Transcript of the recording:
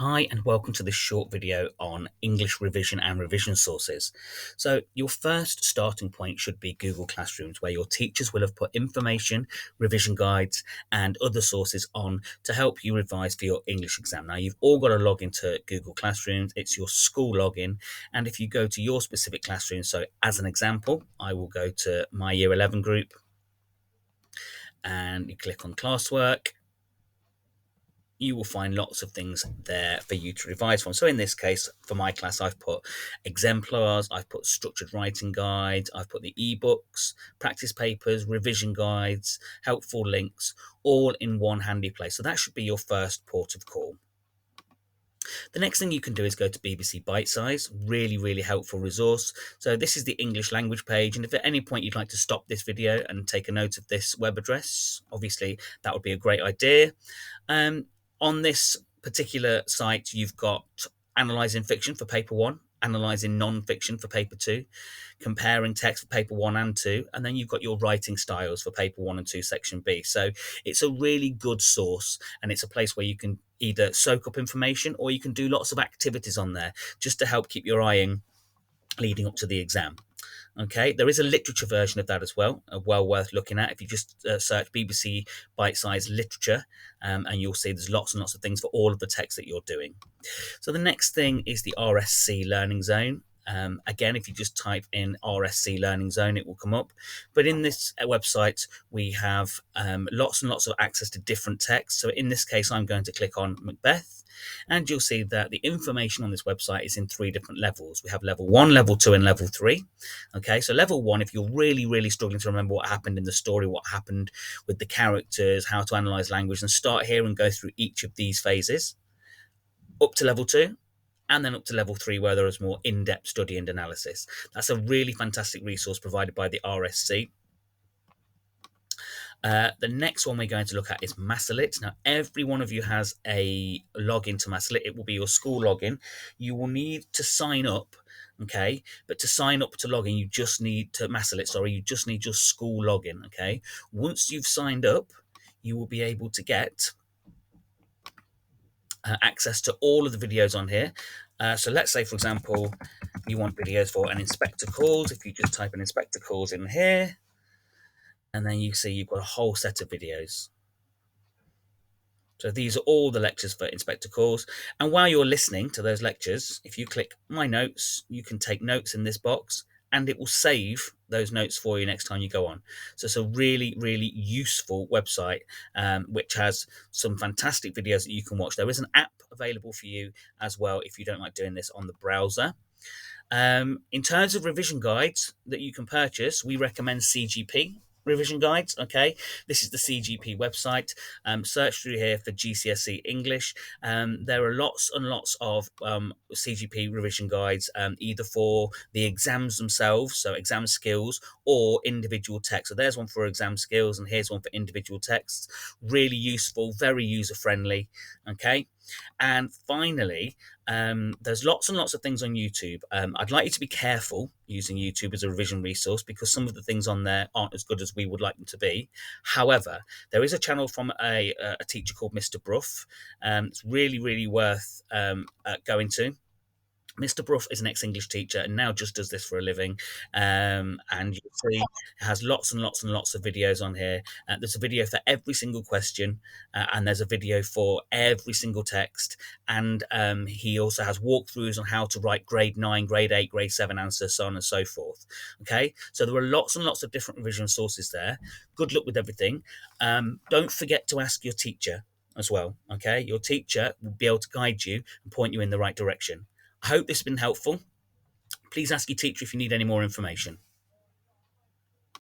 Hi and welcome to this short video on English revision and revision sources. So your first starting point should be Google Classrooms, where your teachers will have put information, revision guides and other sources on to help you revise for your English exam. Now you've all got to log into Google Classrooms. It's your school login, and if you go to your specific classroom, so as an example, I will go to my Year 11 group and you click on classwork. You will find lots of things there for you to revise from. So in this case, for my class, I've put exemplars, I've put structured writing guides, I've put the ebooks, practice papers, revision guides, helpful links, all in one handy place. So that should be your first port of call. The next thing you can do is go to BBC Bitesize, really helpful resource. So this is the English language page, and if at any point you'd like to stop this video and take a note of this web address, obviously that would be a great idea. On this particular site, you've got analysing fiction for paper 1, analysing non-fiction for paper 2, comparing text for paper 1 and 2, and then you've got your writing styles for paper 1 and 2 section B. So it's a really good source, and it's a place where you can either soak up information or you can do lots of activities on there just to help keep your eye in leading up to the exam. Okay, there is a literature version of that as well, well worth looking at. If you just search BBC Bite-Size Literature, and you'll see there's lots and lots of things for all of the text that you're doing. So the next thing is the RSC Learning Zone. Again, if you just type in RSC Learning Zone, it will come up. But in this website, we have lots and lots of access to different texts. So in this case, I'm going to click on Macbeth. And you'll see that the information on this website is in 3 different levels. We have level 1, level 2, and level 3. Okay, so level 1, if you're really struggling to remember what happened in the story, what happened with the characters, how to analyze language, and start here and go through each of these phases. Up to level 2, and then up to level 3, where there is more in-depth study and analysis. That's a really fantastic resource provided by the RSC. The next one we're going to look at is Massillate. Now, every one of you has a login to Massillate. It will be your school login. You will need to sign up, okay? But to sign up to login, you just need to you just need your school login, okay? Once you've signed up, you will be able to get access to all of the videos on here. So let's say, for example, you want videos for an inspector calls. If you just type in inspector calls in here, and then you see you've got a whole set of videos. So these are all the lectures for inspector calls. And while you're listening to those lectures, if you click My Notes, you can take notes in this box, and it will save those notes for you next time you go on. So it's a really useful website, which has some fantastic videos that you can watch. There is an app available for you as well if you don't like doing this on the browser. In terms of revision guides that you can purchase, we recommend CGP revision guides. Okay, this is the CGP website. Search through here for GCSE English. There are lots and lots of CGP revision guides, either for the exams themselves, so exam skills, or individual text. So there's one for exam skills, and here's one for individual texts. Really useful, very user friendly. Okay. And finally, there's lots and lots of things on YouTube. I'd like you to be careful using YouTube as a revision resource, because some of the things on there aren't as good as we would like them to be. However, there is a channel from a teacher called Mr. Bruff. It's really worth going to. Mr. Bruff is an ex-English teacher and now just does this for a living. And you'll see it has lots and lots of videos on here. There's a video for every single question, and there's a video for every single text. And he also has walkthroughs on how to write grade 9, grade 8, grade 7 answers, so on and so forth. Okay, so there are lots and lots of different revision sources there. Good luck with everything. Don't forget to ask your teacher as well. Okay, your teacher will be able to guide you and point you in the right direction. I hope this has been helpful. Please ask your teacher if you need any more information.